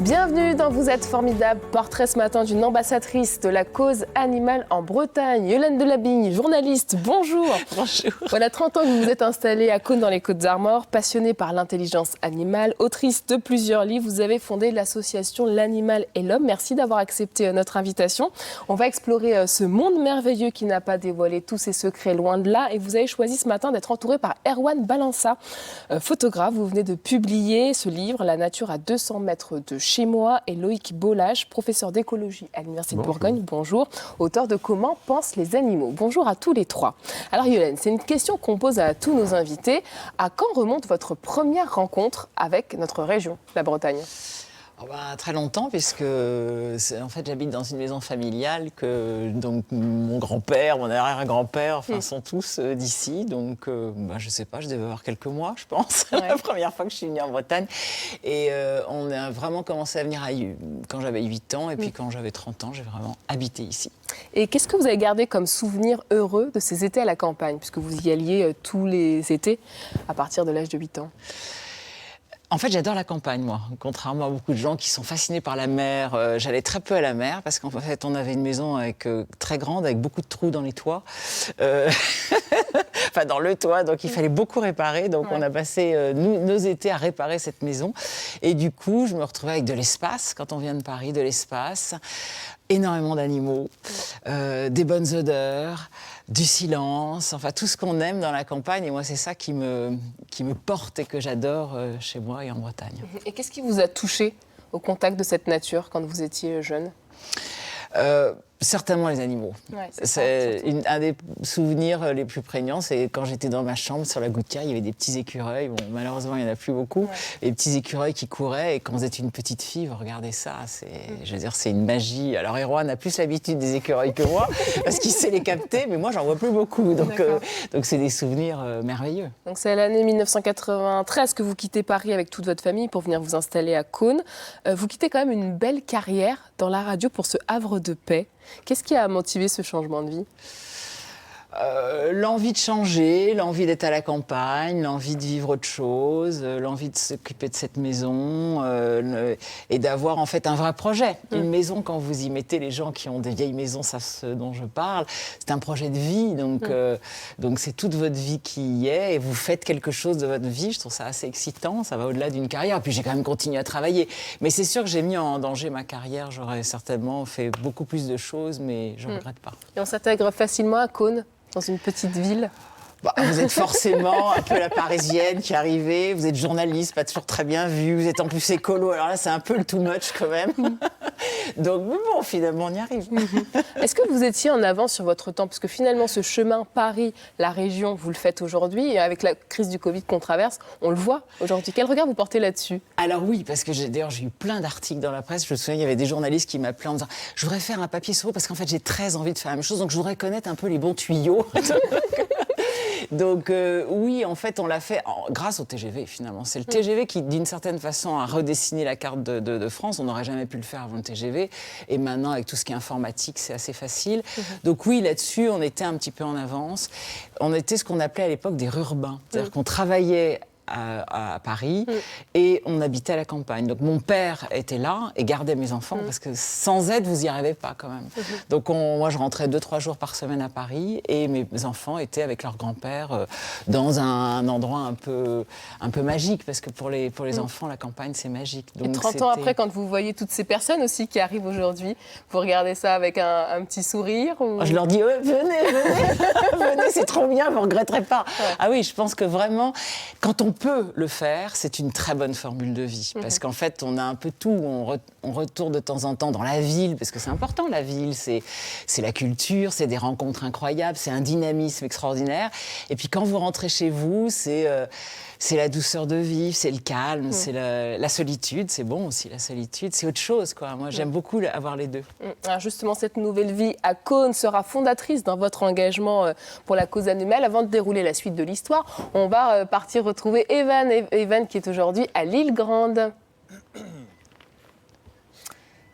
Bienvenue dans Vous êtes formidable, portrait ce matin d'une ambassadrice de la cause animale en Bretagne, Yolande Delabigne, journaliste, bonjour. Bonjour. Voilà 30 ans que vous vous êtes installée à Caunes dans les Côtes-d'Armor, passionnée par l'intelligence animale, autrice de plusieurs livres, vous avez fondé l'association L'Animal et l'Homme. Merci d'avoir accepté notre invitation. On va explorer ce monde merveilleux qui n'a pas dévoilé tous ses secrets, loin de là, et vous avez choisi ce matin d'être entourée par Erwan Balança, photographe. Vous venez de publier ce livre, La nature à 200 mètres de chez moi, et Loïc Bollage, professeur d'écologie à l'Université de Bourgogne. Bonjour. Auteur de Comment pensent les animaux. Bonjour à tous les trois. Alors Yolande, c'est une question qu'on pose à tous nos invités. À quand remonte votre première rencontre avec notre région, la Bretagne ? Très longtemps, puisque en fait, j'habite dans une maison familiale que donc, mon grand-père, mon arrière-grand-père sont tous d'ici. Donc, je ne sais pas, je devais avoir quelques mois, je pense, la première fois que je suis venue en Bretagne. Et on a vraiment commencé à venir quand j'avais 8 ans. Et puis quand j'avais 30 ans, j'ai vraiment habité ici. Et qu'est-ce que vous avez gardé comme souvenir heureux de ces étés à la campagne, puisque vous y alliez tous les étés à partir de l'âge de 8 ans ? En fait, j'adore la campagne, moi. Contrairement à beaucoup de gens qui sont fascinés par la mer, j'allais très peu à la mer parce qu'en fait, on avait une maison très grande, avec beaucoup de trous dans les toits. Enfin, dans le toit, donc il fallait beaucoup réparer. Donc, on a passé nos étés à réparer cette maison. Et du coup, je me retrouvais avec de l'espace, quand on vient de Paris, de l'espace. Énormément d'animaux, des bonnes odeurs, du silence, enfin tout ce qu'on aime dans la campagne. Et moi, c'est ça qui me porte et que j'adore chez moi et en Bretagne. Et qu'est-ce qui vous a touché au contact de cette nature quand vous étiez jeune ? Certainement les animaux. Ouais, c'est un des souvenirs les plus prégnants, c'est quand j'étais dans ma chambre sur la gouttière, il y avait des petits écureuils. Bon, malheureusement, il n'y en a plus beaucoup. Des petits écureuils qui couraient. Et quand vous êtes une petite fille, vous regardez ça. Je veux dire, c'est une magie. Alors, Erwan a plus l'habitude des écureuils que moi, parce qu'il sait les capter, mais moi, j'en vois plus beaucoup. Donc c'est des souvenirs merveilleux. Donc, c'est à l'année 1993 que vous quittez Paris avec toute votre famille pour venir vous installer à Caunes. Vous quittez quand même une belle carrière dans la radio pour ce havre de paix. Qu'est-ce qui a motivé ce changement de vie ? L'envie de changer, l'envie d'être à la campagne, l'envie de vivre autre chose, l'envie de s'occuper de cette maison et d'avoir en fait un vrai projet. Une maison, quand vous y mettez, les gens qui ont des vieilles maisons savent ce dont je parle, c'est un projet de vie, donc c'est toute votre vie qui y est et vous faites quelque chose de votre vie. Je trouve ça assez excitant, ça va au-delà d'une carrière. Puis j'ai quand même continué à travailler, mais c'est sûr que j'ai mis en danger ma carrière, j'aurais certainement fait beaucoup plus de choses, mais je ne regrette pas. Et on s'intègre facilement à Caunes ? Dans une petite ville ? Vous êtes forcément un peu la Parisienne qui est arrivée, vous êtes journaliste, pas toujours très bien vue, vous êtes en plus écolo, alors là c'est un peu le too much quand même. Donc bon, finalement on y arrive. Est-ce que vous étiez en avance sur votre temps ? Parce que finalement ce chemin Paris, la région, vous le faites aujourd'hui, et avec la crise du Covid qu'on traverse, on le voit aujourd'hui. Quel regard vous portez là-dessus ? Alors oui, parce que j'ai eu plein d'articles dans la presse, je me souviens il y avait des journalistes qui m'appelaient en me disant « je voudrais faire un papier sur vous parce qu'en fait j'ai très envie de faire la même chose, donc je voudrais connaître un peu les bons tuyaux ». Donc oui, en fait, on l'a fait grâce au TGV, finalement. C'est le TGV qui, d'une certaine façon, a redessiné la carte de France. On n'aurait jamais pu le faire avant le TGV. Et maintenant, avec tout ce qui est informatique, c'est assez facile. Donc oui, là-dessus, on était un petit peu en avance. On était ce qu'on appelait à l'époque des rurbains. C'est-à-dire qu'on travaillait à Paris et on habitait à la campagne. Donc mon père était là et gardait mes enfants parce que sans aide, vous n'y arrivez pas quand même. Donc moi, je rentrais 2-3 jours par semaine à Paris et mes enfants étaient avec leur grand-père dans un endroit un peu magique parce que pour les enfants, la campagne, c'est magique. Donc, et 30 ans après, quand vous voyez toutes ces personnes aussi qui arrivent aujourd'hui, vous regardez ça avec un petit sourire ou... Je leur dis, venez, c'est trop bien, vous ne regretterez pas. Ah oui, je pense que vraiment, quand on peut le faire, c'est une très bonne formule de vie. Parce qu'en fait, on a un peu tout. On retourne de temps en temps dans la ville, parce que c'est important, la ville. C'est la culture, c'est des rencontres incroyables, c'est un dynamisme extraordinaire. Et puis quand vous rentrez chez vous, c'est la douceur de vivre, c'est le calme, c'est la solitude. C'est bon aussi, la solitude. C'est autre chose, quoi. Moi, j'aime beaucoup avoir les deux. Alors justement, cette nouvelle vie à Caunes sera fondatrice dans votre engagement pour la cause animale. Avant de dérouler la suite de l'histoire, on va partir retrouver Evan qui est aujourd'hui à l'Île Grande.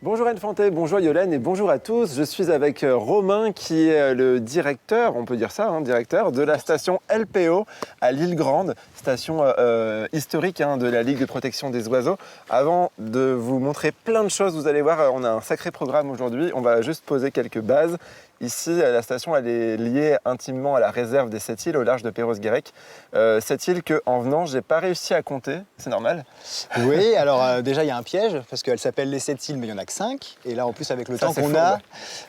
Bonjour Anne Fanté, bonjour Yolène et bonjour à tous. Je suis avec Romain qui est le directeur, on peut dire ça, directeur de la station LPO à l'Île Grande, station historique de la Ligue de protection des oiseaux. Avant de vous montrer plein de choses, vous allez voir, on a un sacré programme aujourd'hui. On va juste poser quelques bases. Ici, la station elle est liée intimement à la réserve des 7 îles au large de Perros-Guirec. 7 îles qu'en venant, je n'ai pas réussi à compter, c'est normal. Oui, alors déjà il y a un piège parce qu'elle s'appelle les 7 îles mais il n'y en a que 5. Et là en plus avec le temps qu'on a...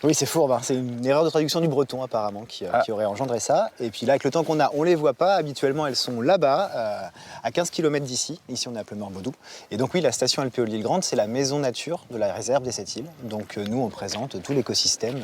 Oui c'est fourbe, c'est une erreur de traduction du breton apparemment qui aurait engendré ça. Et puis là avec le temps qu'on a, on ne les voit pas. Habituellement elles sont là-bas, à 15 km d'ici. Ici on est à Pleumeur-Baudou. Et donc oui, la station LPO l'Île Grande, c'est la maison nature de la réserve des 7 îles. Donc nous on présente tout l'écosystème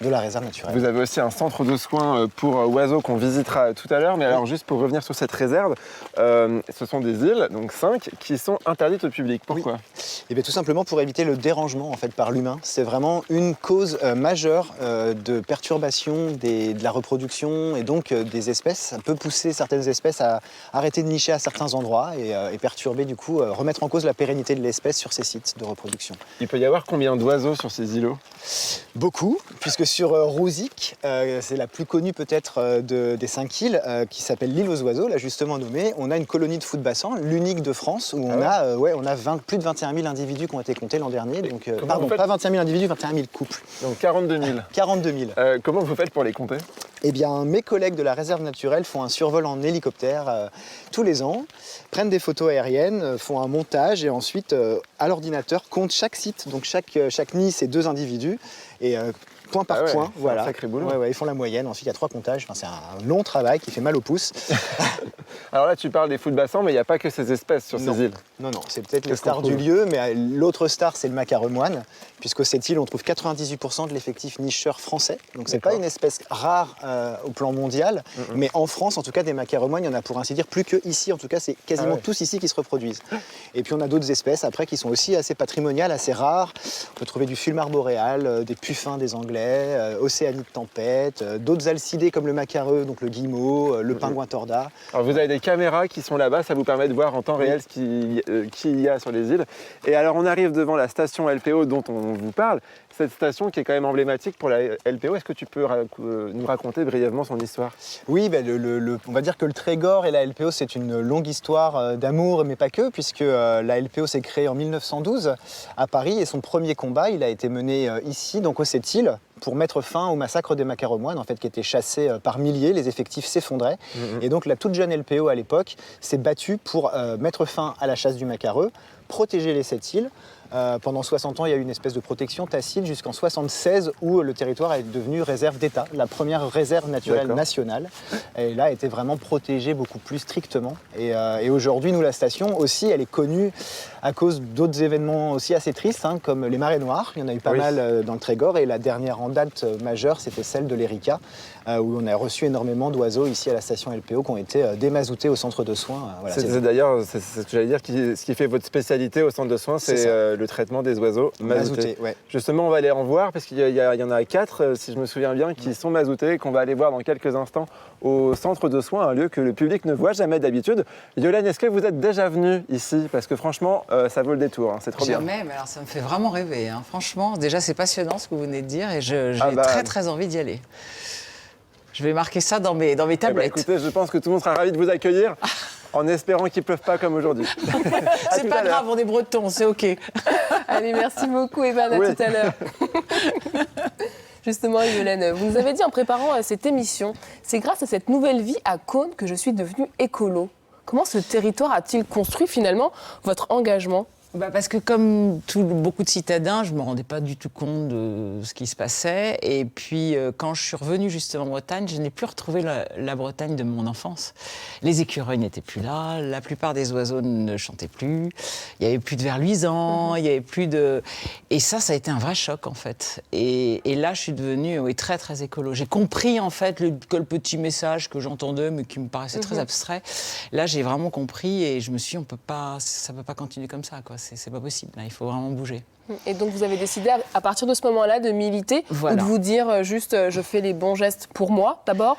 de la réserve naturelle. Vous avez aussi un centre de soins pour oiseaux qu'on visitera tout à l'heure. Mais alors juste pour revenir sur cette réserve, ce sont des îles, donc 5, qui sont interdites au public. Pourquoi ? Oui. Et bien, tout simplement pour éviter le dérangement en fait, par l'humain. C'est vraiment une cause majeure de perturbation de la reproduction et donc des espèces. Ça peut pousser certaines espèces à arrêter de nicher à certains endroits et perturber du coup, remettre en cause la pérennité de l'espèce sur ces sites de reproduction. Il peut y avoir combien d'oiseaux sur ces îlots ? Beaucoup, puisque sur Rouzic, c'est la plus connue peut-être des 5 îles, qui s'appelle l'île aux oiseaux, là justement nommée, on a une colonie de fous de bassin, l'unique de France, où on a plus de 21 000 individus qui ont été comptés l'an dernier. Donc, pardon, pas 21 000 individus, 21 000 couples. Donc 42 000. 42 000. Comment vous faites pour les compter ? Eh bien, mes collègues de la réserve naturelle font un survol en hélicoptère tous les ans, prennent des photos aériennes, font un montage et ensuite, à l'ordinateur, comptent chaque site. Donc chaque nid, c'est 2 individus. Et point par point, voilà. Un sacré boulot. Ils font la moyenne. Ensuite, il y a 3 comptages. Enfin, c'est un long travail qui fait mal au pouce. Alors là, tu parles des fous de bassin, mais il n'y a pas que ces espèces sur ces îles. Non, c'est peut-être les stars du lieu, mais l'autre star, c'est le macaremoine, puisque cette île, on trouve 98% de l'effectif nicheur français. Donc, c'est pas une espèce rare au plan mondial, mais en France, en tout cas, des macaremoines, il y en a pour ainsi dire plus que ici. En tout cas, c'est quasiment tous ici qui se reproduisent. Et puis, on a d'autres espèces, après, qui sont aussi assez patrimoniales, assez rares. On peut trouver du fulmar boréal, des puffins des Anglais, océanies de tempête, d'autres alcidés comme le macareux, donc le guillemot, le pingouin torda. Alors, vous avez des caméras qui sont là-bas, ça vous permet de voir en temps réel ce qu'il y a sur les îles. Et alors on arrive devant la station LPO dont on vous parle, cette station qui est quand même emblématique pour la LPO. Est-ce que tu peux nous raconter brièvement son histoire ? Oui, on va dire que le Trégor et la LPO, c'est une longue histoire d'amour, mais pas que, puisque la LPO s'est créée en 1912 à Paris et son premier combat, il a été mené ici, donc aux 7 îles, pour mettre fin au massacre des macaremoines, en fait, qui étaient chassés par milliers, les effectifs s'effondraient. Et donc la toute jeune LPO à l'époque s'est battue pour mettre fin à la chasse du macareux, protéger les 7 îles. Pendant 60 ans, il y a eu une espèce de protection tacite jusqu'en 1976 où le territoire est devenu réserve d'État, la première réserve naturelle nationale. Et là, a été vraiment protégée beaucoup plus strictement. Et aujourd'hui, nous, la station aussi, elle est connue à cause d'autres événements aussi assez tristes, comme les marées noires. Il y en a eu pas mal dans le Trégor. Et la dernière en date majeure, c'était celle de l'Erika, où on a reçu énormément d'oiseaux ici à la station LPO qui ont été démazoutés au centre de soins. Voilà, c'est d'ailleurs, c'est ce que j'allais dire, ce qui fait votre spécialité au centre de soins, c'est le traitement des oiseaux mazoutés. Justement, on va aller en voir, parce qu'il y en a 4, si je me souviens bien, qui sont mazoutés et qu'on va aller voir dans quelques instants au centre de soins, un lieu que le public ne voit jamais d'habitude. Yolène, est-ce que vous êtes déjà venue ici ? Parce que franchement, ça vaut le détour, c'est trop bien. Jamais, mais alors ça me fait vraiment rêver. Franchement, déjà, c'est passionnant ce que vous venez de dire et j'ai très envie d'y aller. Je vais marquer ça dans mes tablettes. Écoutez, je pense que tout le monde sera ravi de vous accueillir, en espérant qu'il ne pleuve pas comme aujourd'hui. C'est pas grave, on est bretons, c'est OK. Allez, merci beaucoup, Evan, à tout à l'heure. Justement, Yolène, vous nous avez dit en préparant cette émission, c'est grâce à cette nouvelle vie à Cosne que je suis devenue écolo. Comment ce territoire a-t-il construit finalement votre engagement ? Parce que comme beaucoup de citadins, je ne me rendais pas du tout compte de ce qui se passait. Et puis, quand je suis revenue justement en Bretagne, je n'ai plus retrouvé la Bretagne de mon enfance. Les écureuils n'étaient plus là, la plupart des oiseaux ne chantaient plus, il n'y avait plus de vers luisants, il n'y avait plus de... Et ça a été un vrai choc, en fait. Et là, je suis devenue très, très écolo. J'ai compris, en fait, que le petit message que j'entendais, mais qui me paraissait très abstrait. Là, j'ai vraiment compris et je me suis dit, ça ne peut pas continuer comme ça, quoi. C'est pas possible, là, il faut vraiment bouger. Et donc vous avez décidé à partir de ce moment-là de militer ou de vous dire juste je fais les bons gestes pour moi d'abord ?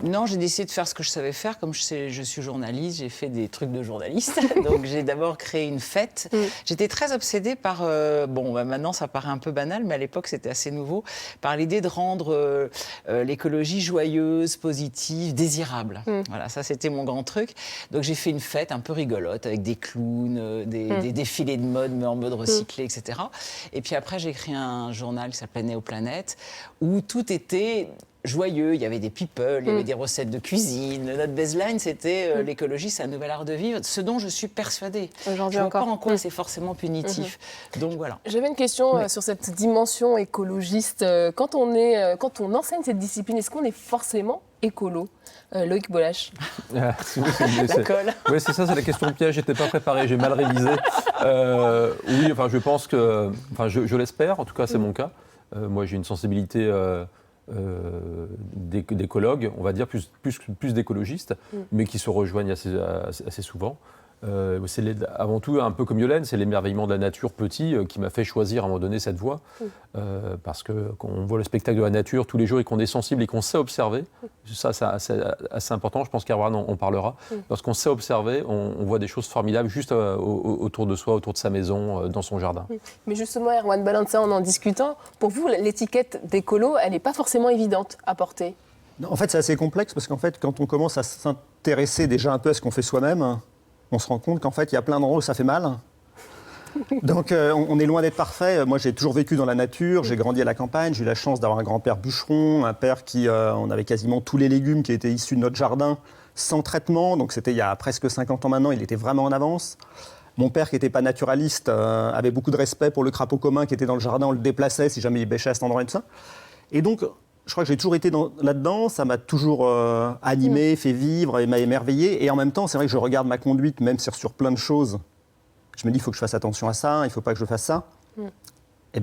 Non, j'ai décidé de faire ce que je savais faire. Comme je suis journaliste, j'ai fait des trucs de journaliste. Donc j'ai d'abord créé une fête. J'étais très obsédée par, maintenant ça paraît un peu banal, mais à l'époque c'était assez nouveau, par l'idée de rendre l'écologie joyeuse, positive, désirable. Voilà, ça c'était mon grand truc. Donc j'ai fait une fête un peu rigolote avec des clowns, des défilés de mode, mais en mode recyclé, etc. Et puis après j'ai écrit un journal qui s'appelait Néoplanète, où tout était joyeux, il y avait des people, il y avait des recettes de cuisine. Notre baseline, c'était l'écologie, c'est un nouvel art de vivre, ce dont je suis persuadée. Aujourd'hui je ne vois encore. pas en quoi c'est forcément punitif. Donc voilà. J'avais une question sur cette dimension écologiste. Quand on enseigne cette discipline, est-ce qu'on est forcément écolo? Loïc Bolache. La colle. Oui, c'est ça, c'est la question piège. J'étais pas préparé, j'ai mal révisé. Oui, enfin, je pense que, enfin, je l'espère. En tout cas, c'est mon cas. Moi, j'ai une sensibilité d'écologue, on va dire plus d'écologistes, mais qui se rejoignent assez souvent. C'est avant tout, un peu comme Yolène, c'est l'émerveillement de la nature petit qui m'a fait choisir à un moment donné cette voie. Parce que quand on voit le spectacle de la nature tous les jours et qu'on est sensible et qu'on sait observer, ça c'est assez important, je pense qu'Erwan en parlera. Lorsqu'on sait observer, on voit des choses formidables juste autour de soi, autour de sa maison, dans son jardin. Mais justement, Erwan Balança, en discutant, pour vous, l'étiquette d'écolo, elle n'est pas forcément évidente à porter. En fait, c'est assez complexe parce qu'en fait, quand on commence à s'intéresser déjà un peu à ce qu'on fait soi-même, on se rend compte qu'en fait, il y a plein d'endroits où ça fait mal. Donc, on est loin d'être parfait. Moi, j'ai toujours vécu dans la nature, j'ai grandi à la campagne, j'ai eu la chance d'avoir un grand-père bûcheron, un père qui, on avait quasiment tous les légumes qui étaient issus de notre jardin, sans traitement. Donc, c'était il y a presque 50 ans maintenant, il était vraiment en avance. Mon père, qui n'était pas naturaliste, avait beaucoup de respect pour le crapaud commun qui était dans le jardin, on le déplaçait si jamais il bêchait à cet endroit et tout ça. Et donc, je crois que j'ai toujours été là-dedans, ça m'a toujours animé, fait vivre et m'a émerveillé. Et en même temps, c'est vrai que je regarde ma conduite, même sur plein de choses. Je me dis, il faut que je fasse attention à ça, il ne faut pas que je fasse ça. Et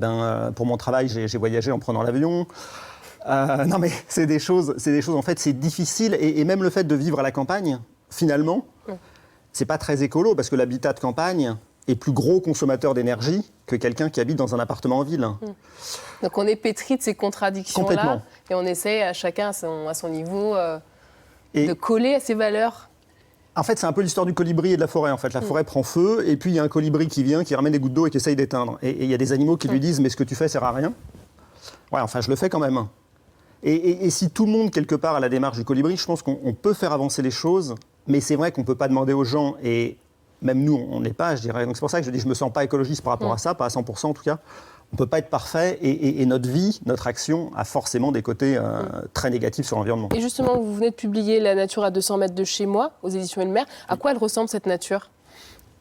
pour mon travail, j'ai voyagé en prenant l'avion. Non, mais c'est des choses, en fait, c'est difficile. Et même le fait de vivre à la campagne, finalement, c'est pas très écolo, parce que l'habitat de campagne est plus gros consommateur d'énergie que quelqu'un qui habite dans un appartement en ville. Donc on est pétri de ces contradictions-là, Complètement. et on essaie à chacun à son niveau de coller à ses valeurs. En fait, c'est un peu l'histoire du colibri et de la forêt. En fait, la forêt prend feu, et puis il y a un colibri qui vient, qui ramène des gouttes d'eau et qui essaye d'éteindre. Et il y a des animaux qui lui disent « mais ce que tu fais sert à rien ». Ouais, enfin, je le fais quand même. Et si tout le monde, quelque part, a la démarche du colibri, je pense qu'on peut faire avancer les choses, mais c'est vrai qu'on ne peut pas demander aux gens, et même nous, on n'est pas, je dirais. Donc c'est pour ça que je dis, je me sens pas écologiste par rapport à ça, pas à 100% en tout cas. On ne peut pas être parfait, et notre vie, notre action a forcément des côtés très négatifs sur l'environnement. Et justement, vous venez de publier La nature à 200 mètres de chez moi, aux éditions Elmer. À quoi elle ressemble, cette nature ?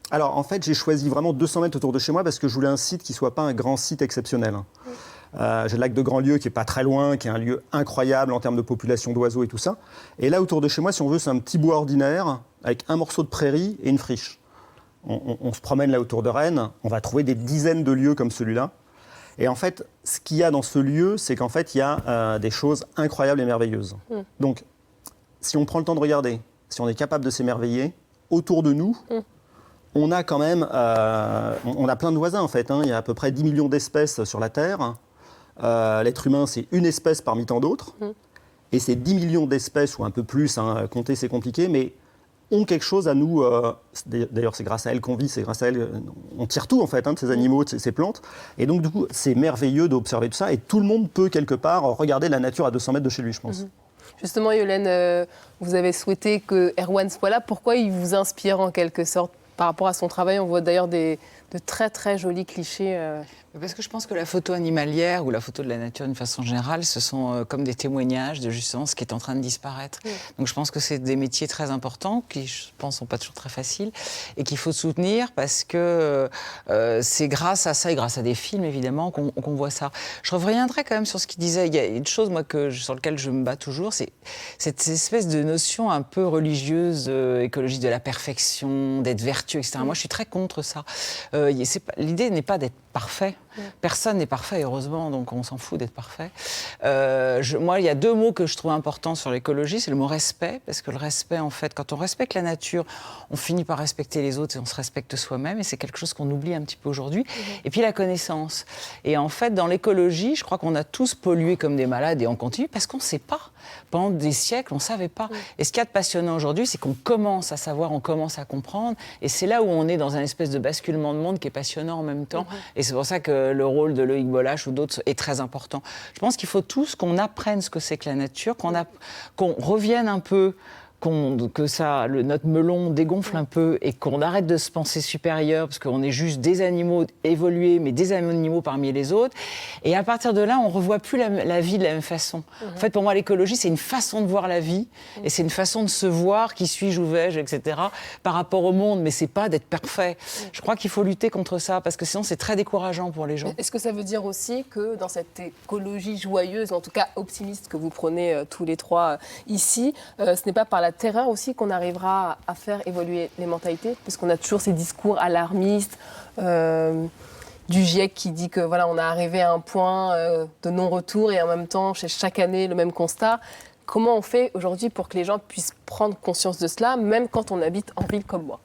Alors en fait, j'ai choisi vraiment 200 mètres autour de chez moi parce que je voulais un site qui ne soit pas un grand site exceptionnel. J'ai le lac de Grandlieu qui n'est pas très loin, qui est un lieu incroyable en termes de population d'oiseaux et tout ça. Et là, autour de chez moi, si on veut, c'est un petit bois ordinaire avec un morceau de prairie et une friche. On se promène là autour de Rennes, on va trouver des dizaines de lieux comme celui-là. Et en fait, ce qu'il y a dans ce lieu, c'est qu'en fait, il y a des choses incroyables et merveilleuses. Donc, si on prend le temps de regarder, si on est capable de s'émerveiller, autour de nous, on a quand même on a plein de voisins, en fait. Il y a à peu près 10 millions d'espèces sur la Terre. L'être humain, c'est une espèce parmi tant d'autres. Et ces 10 millions d'espèces, ou un peu plus, compter c'est compliqué, mais ont quelque chose à nous. D'ailleurs, c'est grâce à elles qu'on vit, c'est grâce à elles. On tire tout, en fait, de ces animaux, de ces plantes. Et donc, du coup, c'est merveilleux d'observer tout ça. Et tout le monde peut, quelque part, regarder la nature à 200 mètres de chez lui, je pense. Justement, Yolène, vous avez souhaité que Erwan soit là. Pourquoi il vous inspire, en quelque sorte ? Par rapport à son travail, on voit d'ailleurs de très, très jolis clichés. Parce que je pense que la photo animalière ou la photo de la nature d'une façon générale, ce sont comme des témoignages de justement ce qui est en train de disparaître. Donc je pense que c'est des métiers très importants qui, je pense, ne sont pas toujours très faciles et qu'il faut soutenir parce que c'est grâce à ça et grâce à des films, évidemment, qu'on voit ça. Je reviendrai quand même sur ce qu'il disait. Il y a une chose, moi, sur laquelle je me bats toujours, c'est cette espèce de notion un peu religieuse, écologique de la perfection, d'être vertueux, etc. Moi, je suis très contre ça. L'idée n'est pas d'être parfait. Personne n'est parfait, heureusement, donc on s'en fout d'être parfait. Moi, il y a 2 mots que je trouve importants sur l'écologie, c'est le mot respect, parce que le respect, en fait, quand on respecte la nature, on finit par respecter les autres et on se respecte soi-même, et c'est quelque chose qu'on oublie un petit peu aujourd'hui. Et puis la connaissance. Et en fait, dans l'écologie, je crois qu'on a tous pollué comme des malades et on continue parce qu'on ne sait pas. Pendant des siècles, on ne savait pas. Et ce qu'il y a de passionnant aujourd'hui, c'est qu'on commence à savoir, on commence à comprendre. Et c'est là où on est dans un espèce de basculement de monde qui est passionnant en même temps. Et c'est pour ça que le rôle de Loïc Bolache ou d'autres est très important. Je pense qu'il faut tous qu'on apprenne ce que c'est que la nature, qu'on revienne un peu, que notre melon dégonfle un peu et qu'on arrête de se penser supérieur parce qu'on est juste des animaux évolués, mais des animaux parmi les autres. Et à partir de là, on ne revoit plus la vie de la même façon. En fait, pour moi, l'écologie, c'est une façon de voir la vie et c'est une façon de se voir, qui suis-je, où vais-je, etc., par rapport au monde, mais ce n'est pas d'être parfait. Je crois qu'il faut lutter contre ça parce que sinon, c'est très décourageant pour les gens. Est-ce que ça veut dire aussi que dans cette écologie joyeuse, en tout cas optimiste que vous prenez tous les trois ici, ce n'est pas par la terreur aussi qu'on arrivera à faire évoluer les mentalités, puisqu'on a toujours ces discours alarmistes du GIEC qui dit que voilà, on a arrivé à un point de non-retour et en même temps, chez chaque année, le même constat. Comment on fait aujourd'hui pour que les gens puissent prendre conscience de cela, même quand on habite en ville comme moi?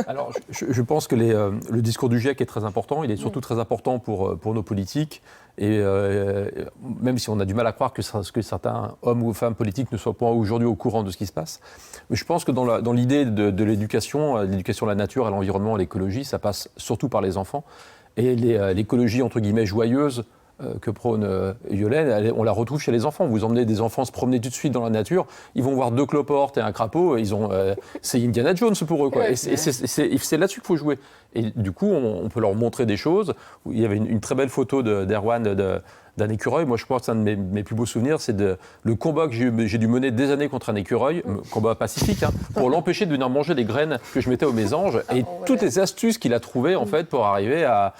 Alors, je pense que le discours du GIEC est très important. Il est surtout très important pour nos politiques. Et même si on a du mal à croire que certains hommes ou femmes politiques ne soient pas aujourd'hui au courant de ce qui se passe. Mais je pense que dans l'idée de l'éducation à la nature, à l'environnement, à l'écologie, ça passe surtout par les enfants. Et l'écologie, entre guillemets, joyeuse, que prône Yolène, on la retrouve chez les enfants. Vous emmenez des enfants se promener tout de suite dans la nature, ils vont voir 2 cloportes et un crapaud, c'est Indiana Jones pour eux, quoi. Ouais, et c'est là-dessus qu'il faut jouer. Et du coup, on peut leur montrer des choses. Il y avait une très belle photo d'Erwan d'un écureuil. Moi, je pense que c'est un de mes plus beaux souvenirs, c'est le combat que j'ai dû mener des années contre un écureuil, combat pacifique, pour l'empêcher de venir manger les graines que je mettais aux mésanges, et toutes les astuces qu'il a trouvées, en fait, pour arriver à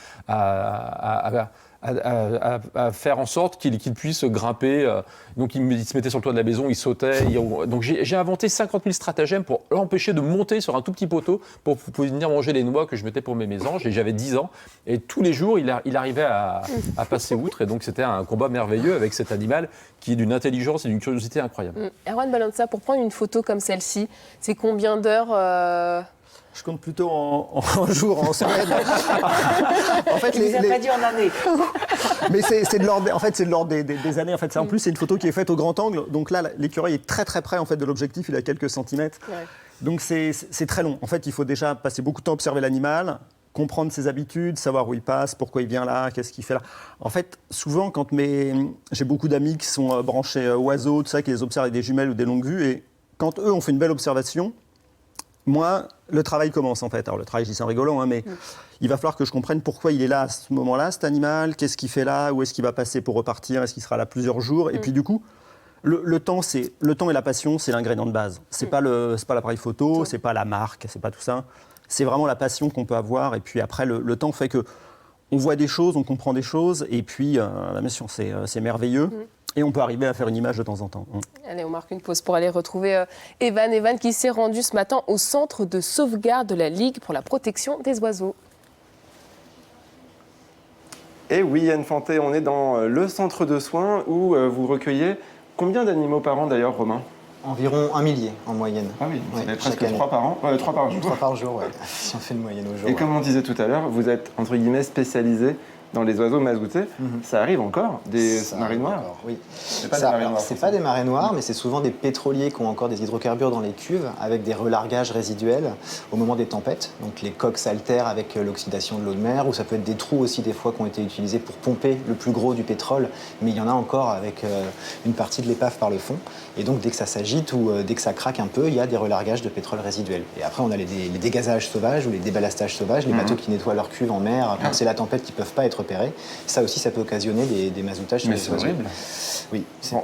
faire en sorte qu'il puisse grimper. Donc il se mettait sur le toit de la maison, il sautait. Donc j'ai inventé 50 000 stratagèmes pour l'empêcher de monter sur un tout petit poteau pour venir manger les noix que je mettais pour mes mésanges. Et j'avais 10 ans. Et tous les jours, il arrivait à passer outre. Et donc c'était un combat merveilleux avec cet animal qui est d'une intelligence et d'une curiosité incroyable. Erwan Balanza, pour prendre une photo comme celle-ci, c'est combien d'heures Je compte plutôt en jours, en semaines. En fait, il ne vous a pas dit en années. Mais c'est de l'ordre des années. En fait, en plus, c'est une photo qui est faite au grand angle. Donc là, l'écureuil est très très près en fait, de l'objectif. Il a quelques centimètres. Ouais. Donc c'est très long. En fait, il faut déjà passer beaucoup de temps à observer l'animal, comprendre ses habitudes, savoir où il passe, pourquoi il vient là, qu'est-ce qu'il fait là. En fait, souvent, j'ai beaucoup d'amis qui sont branchés oiseaux, tout ça, qui les observent avec des jumelles ou des longues vues. Et quand eux ont fait une belle observation, moi, le travail commence en fait. Alors le travail, je dis c'est en rigolant, mais il va falloir que je comprenne pourquoi il est là à ce moment-là, cet animal, qu'est-ce qu'il fait là, où est-ce qu'il va passer pour repartir, est-ce qu'il sera là plusieurs jours. Et puis du coup, le temps et la passion, c'est l'ingrédient de base. C'est pas l'appareil photo, c'est pas la marque, c'est pas tout ça. C'est vraiment la passion qu'on peut avoir. Et puis après, le temps fait que on voit des choses, on comprend des choses. Et puis, bien sûr, c'est merveilleux. Et on peut arriver à faire une image de temps en temps. Allez, on marque une pause pour aller retrouver Evan qui s'est rendu ce matin au centre de sauvegarde de la Ligue pour la protection des oiseaux. Et oui, Yann Fanté, on est dans le centre de soins où vous recueillez combien d'animaux par an d'ailleurs, Romain ? Environ 1 millier en moyenne. Ah oui, vous avez presque 3 par an. 3 par jour. 3 par jour, oui. Si on fait une moyenne au jour. Et comme on disait tout à l'heure, vous êtes entre guillemets spécialisé dans les oiseaux mazoutés. Ça arrive encore, des marées noires. Oui. C'est pas des marées noires, mais c'est souvent des pétroliers qui ont encore des hydrocarbures dans les cuves avec des relargages résiduels au moment des tempêtes. Donc les coques s'altèrent avec l'oxydation de l'eau de mer, ou ça peut être des trous aussi des fois qui ont été utilisés pour pomper le plus gros du pétrole, mais il y en a encore avec une partie de l'épave par le fond. Et donc dès que ça s'agite ou dès que ça craque un peu, il y a des relargages de pétrole résiduel. Et après on a les dégazages sauvages ou les déballastages sauvages, les bateaux qui nettoient leurs cuves en mer, quand c'est la tempête, qui ne peuvent pas être repérés. Ça aussi, ça peut occasionner des mazoutages sur les oiseaux. Mais c'est horrible. Oui.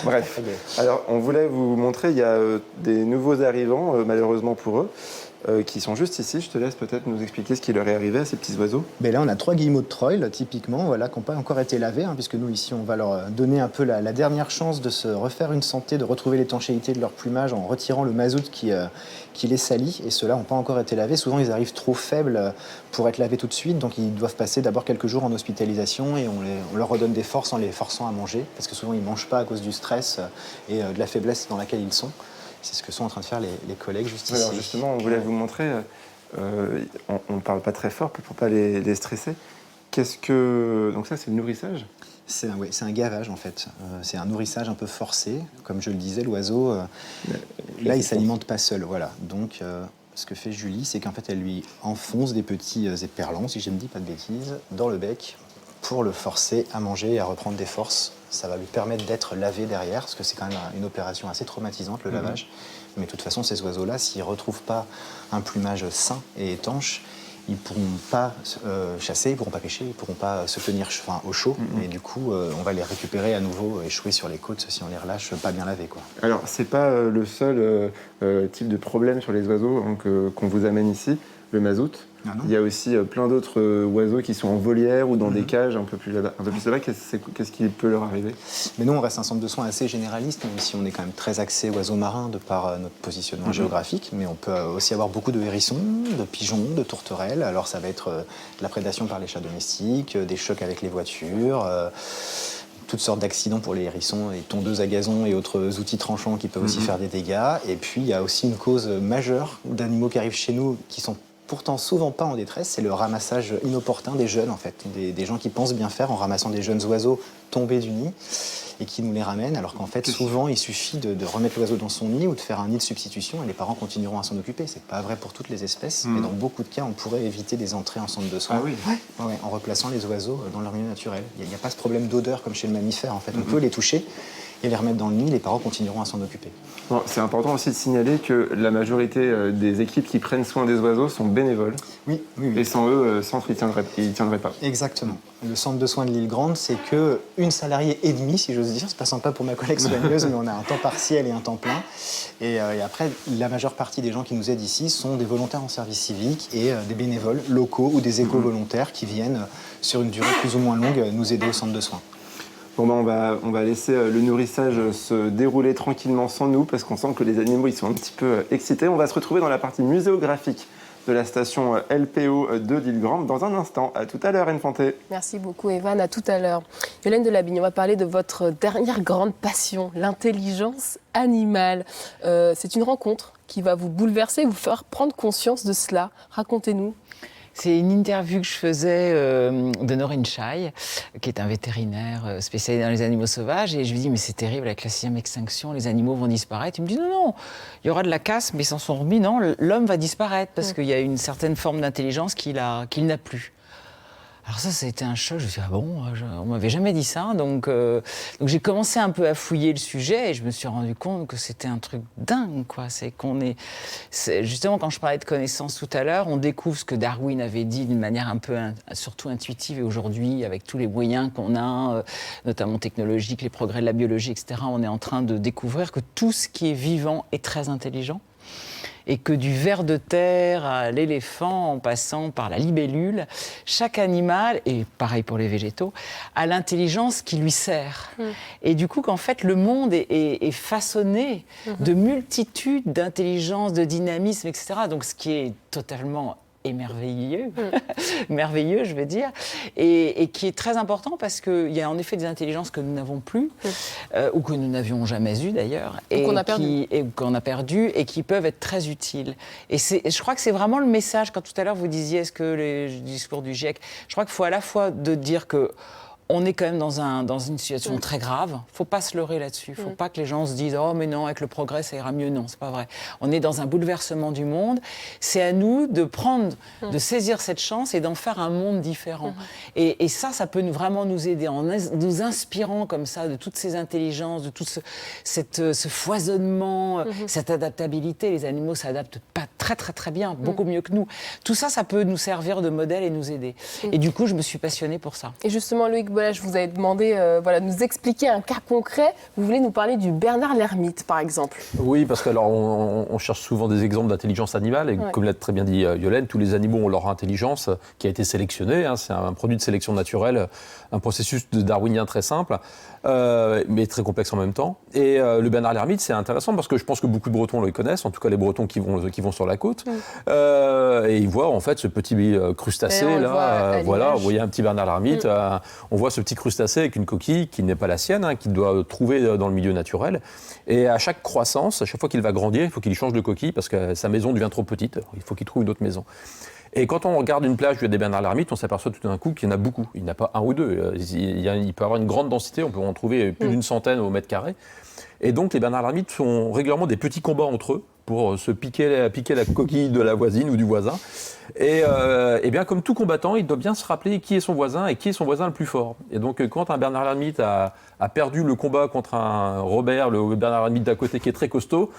Bref. Alors, on voulait vous montrer, il y a des nouveaux arrivants, malheureusement pour eux. qui sont juste ici. Je te laisse peut-être nous expliquer ce qui leur est arrivé à ces petits oiseaux. Mais là, on a 3 guillemots de Troil, typiquement, voilà, qui n'ont pas encore été lavés, puisque nous, ici, on va leur donner un peu la dernière chance de se refaire une santé, de retrouver l'étanchéité de leur plumage en retirant le mazout qui les salit. Et ceux-là n'ont pas encore été lavés. Souvent, ils arrivent trop faibles pour être lavés tout de suite, donc ils doivent passer d'abord quelques jours en hospitalisation et on leur redonne des forces en les forçant à manger, parce que souvent, ils ne mangent pas à cause du stress et de la faiblesse dans laquelle ils sont. C'est ce que sont en train de faire les collègues juste ici. Alors justement, on voulait vous montrer, on ne parle pas très fort pour ne pas les stresser. Donc ça, c'est le nourrissage? C'est un gavage en fait. C'est un nourrissage un peu forcé. Comme je le disais, l'oiseau, là, il ne s'alimente pas seul. Voilà. Donc, ce que fait Julie, c'est qu'en fait, elle lui enfonce des petits éperlans, si je ne dis pas de bêtises, dans le bec pour le forcer à manger et à reprendre des forces. Ça va lui permettre d'être lavé derrière, parce que c'est quand même une opération assez traumatisante, le lavage. Mais de toute façon, ces oiseaux-là, s'ils ne retrouvent pas un plumage sain et étanche, ils ne pourront pas chasser, ils ne pourront pas pêcher, ils ne pourront pas se tenir au chaud. Et du coup, on va les récupérer à nouveau échoués sur les côtes si on les relâche pas bien lavés, quoi. Alors, ce n'est pas le seul type de problème sur les oiseaux qu'on vous amène ici, le mazout. Ah non. Il y a aussi plein d'autres oiseaux qui sont en volière ou dans des cages un peu plus là-bas. Qu'est-ce qui peut leur arriver? Mais nous, on reste un centre de soins assez généraliste, même si on est quand même très axé oiseaux marins de par notre positionnement géographique. Mais on peut aussi avoir beaucoup de hérissons, de pigeons, de tourterelles. Alors ça va être de la prédation par les chats domestiques, des chocs avec les voitures, toutes sortes d'accidents pour les hérissons, les tondeuses à gazon et autres outils tranchants qui peuvent aussi faire des dégâts. Et puis il y a aussi une cause majeure d'animaux qui arrivent chez nous qui sont pourtant souvent pas en détresse, c'est le ramassage inopportun des jeunes en fait, des gens qui pensent bien faire en ramassant des jeunes oiseaux tombés du nid et qui nous les ramènent, alors qu'en fait souvent il suffit de remettre l'oiseau dans son nid ou de faire un nid de substitution et les parents continueront à s'en occuper. C'est pas vrai pour toutes les espèces, mais dans beaucoup de cas on pourrait éviter des entrées en centre de soins en replaçant les oiseaux dans leur milieu naturel. Il n'y a pas ce problème d'odeur comme chez le mammifère en fait, on peut les toucher et les remettre dans le nid, les parents continueront à s'en occuper. Bon, c'est important aussi de signaler que la majorité des équipes qui prennent soin des oiseaux sont bénévoles. Oui. Et sans eux, le centre, il ne tiendrait pas. Exactement. Le centre de soins de l'île Grande, c'est qu'une salariée et demie, si j'ose dire. C'est pas sympa pour ma collègue soigneuse, mais on a un temps partiel et un temps plein. Et après, la majeure partie des gens qui nous aident ici sont des volontaires en service civique et des bénévoles locaux ou des éco-volontaires qui viennent, sur une durée plus ou moins longue, nous aider au centre de soins. Bon, on va laisser le nourrissage se dérouler tranquillement sans nous, parce qu'on sent que les animaux ils sont un petit peu excités. On va se retrouver dans la partie muséographique de la station LPO de l'île Grande dans un instant. À tout à l'heure, Anne Fanté. Merci beaucoup, Evan. À tout à l'heure. Yolène Delabigne, on va parler de votre dernière grande passion, l'intelligence animale. C'est une rencontre qui va vous bouleverser, vous faire prendre conscience de cela. Racontez-nous. C'est une interview que je faisais de Noreen Chai, qui est un vétérinaire spécialisé dans les animaux sauvages. Et je lui dis, mais c'est terrible, avec la 6e extinction, les animaux vont disparaître. Il me dit, non, il y aura de la casse, mais ils s'en sont remis. Non, l'homme va disparaître parce qu'il y a une certaine forme d'intelligence qu'il n'a plus. Alors ça a été un choc. Je me suis dit, ah bon, on m'avait jamais dit ça. Donc j'ai commencé un peu à fouiller le sujet et je me suis rendu compte que c'était un truc dingue, quoi. C'est justement, quand je parlais de connaissances tout à l'heure, on découvre ce que Darwin avait dit d'une manière un peu surtout intuitive. Et aujourd'hui, avec tous les moyens qu'on a, notamment technologiques, les progrès de la biologie, etc., on est en train de découvrir que tout ce qui est vivant est très intelligent. Et que du ver de terre à l'éléphant, en passant par la libellule, chaque animal, et pareil pour les végétaux, a l'intelligence qui lui sert. Et du coup, qu'en fait, le monde est façonné de multitudes d'intelligences, de dynamisme, etc. Donc, ce qui est totalement émerveilleux, merveilleux, je veux dire, et qui est très important parce qu'il y a en effet des intelligences que nous n'avons plus, ou que nous n'avions jamais eues d'ailleurs, et qu'on a perdu, et qui peuvent être très utiles. Et je crois que c'est vraiment le message, quand tout à l'heure vous disiez, est-ce que le discours du GIEC, je crois qu'il faut à la fois de dire que on est quand même dans une situation très grave. Il ne faut pas se leurrer là-dessus. Il ne faut pas que les gens se disent « Oh, mais non, avec le progrès, ça ira mieux. » Non, ce n'est pas vrai. On est dans un bouleversement du monde. C'est à nous de saisir cette chance et d'en faire un monde différent. Et ça peut vraiment nous aider en nous inspirant comme ça de toutes ces intelligences, de tout ce foisonnement, cette adaptabilité. Les animaux s'adaptent pas très très très très bien, beaucoup mieux que nous. Tout ça, ça peut nous servir de modèle et nous aider. Et du coup, je me suis passionnée pour ça. Et justement, Loïc Bolla, je vous avais demandé de nous expliquer un cas concret. Vous voulez nous parler du Bernard l'ermite, par exemple? Oui, parce que alors, on cherche souvent des exemples d'intelligence animale, et comme l'a très bien dit Yolène, tous les animaux ont leur intelligence qui a été sélectionnée. C'est un produit de sélection naturelle, un processus darwinien très simple, mais très complexe en même temps. Et le Bernard l'ermite, c'est intéressant parce que je pense que beaucoup de Bretons le connaissent, en tout cas les Bretons qui vont sur la côte, et ils voient en fait ce petit crustacé là. Voilà, vous voyez un petit Bernard l'ermite, on voit ce petit crustacé avec une coquille qui n'est pas la sienne, qu'il doit trouver dans le milieu naturel. Et à chaque croissance, à chaque fois qu'il va grandir, il faut qu'il change de coquille parce que sa maison devient trop petite. Il faut qu'il trouve une autre maison. Et quand on regarde une plage où il y a des Bernard l'ermite, on s'aperçoit tout d'un coup qu'il y en a beaucoup. Il n'y en a pas un ou deux. Il peut y avoir une grande densité, on peut en trouver plus d'une centaine au mètre carré. Et donc les Bernard l'ermite font régulièrement des petits combats entre eux pour se piquer la coquille de la voisine ou du voisin. Et bien comme tout combattant, il doit bien se rappeler qui est son voisin et qui est son voisin le plus fort. Et donc quand un Bernard l'ermite a perdu le combat contre un Robert, le Bernard l'ermite d'à côté qui est très costaud,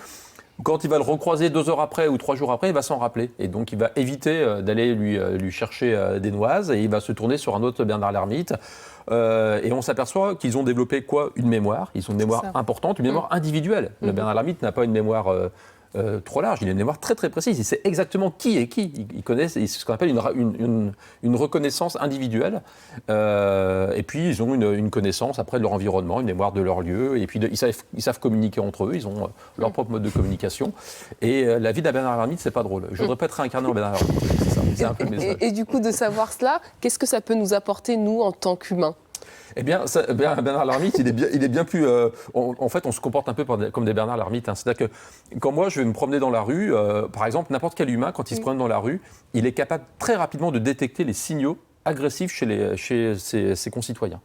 quand il va le recroiser 2 heures après ou 3 jours après, il va s'en rappeler. Et donc, il va éviter d'aller lui chercher des noises et il va se tourner sur un autre Bernard l'ermite. Et on s'aperçoit qu'ils ont développé une mémoire. Ils ont une mémoire importante, une mémoire individuelle. Le Bernard l'ermite n'a pas une mémoire trop large, il a une mémoire très très précise. Il sait exactement qui est qui. Il connaît ce qu'on appelle une reconnaissance individuelle. Et puis ils ont une connaissance après de leur environnement, une mémoire de leur lieu. Et puis ils savent communiquer entre eux. Ils ont leur propre mode de communication. Et la vie d'un Bernard l'ermite, c'est pas drôle. Je voudrais pas être réincarné en Bernard l'ermite. C'est ça. C'est un peu le message. Et du coup, de savoir cela, qu'est-ce que ça peut nous apporter nous en tant qu'humains? Eh bien, Bernard l'ermite, il est bien plus... en fait, on se comporte un peu comme des Bernard l'ermite. C'est-à-dire que quand moi, je vais me promener dans la rue, par exemple, n'importe quel humain, quand il se promène dans la rue, il est capable très rapidement de détecter les signaux agressifs chez ses concitoyens.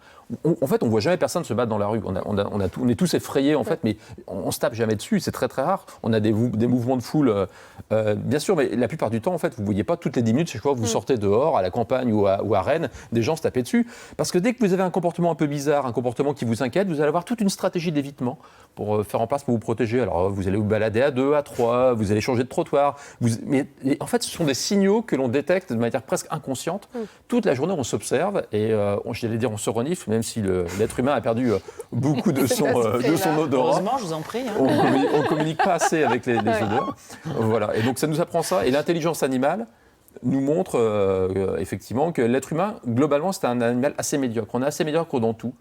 En fait, on ne voit jamais personne se battre dans la rue. On est tous effrayés, en fait, mais on ne se tape jamais dessus. C'est très, très rare. On a des mouvements de foule, bien sûr, mais la plupart du temps, en fait, vous ne voyez pas toutes les 10 minutes, chaque fois que vous sortez dehors, à la campagne ou à Rennes, des gens se taper dessus. Parce que dès que vous avez un comportement un peu bizarre, un comportement qui vous inquiète, vous allez avoir toute une stratégie d'évitement pour faire en place pour vous protéger. Alors, vous allez vous balader à 2, à 3, vous allez changer de trottoir. Mais en fait, ce sont des signaux que l'on détecte de manière presque inconsciente. Toute la journée, on s'observe et, j'allais dire, on se renifle, même si l'être humain a perdu beaucoup de son odorat. Heureusement, je vous en prie. On ne communique pas assez avec les odeurs. Voilà. Et donc, ça nous apprend ça. Et l'intelligence animale nous montre effectivement que l'être humain, globalement, c'est un animal assez médiocre. On est assez médiocre dans tout.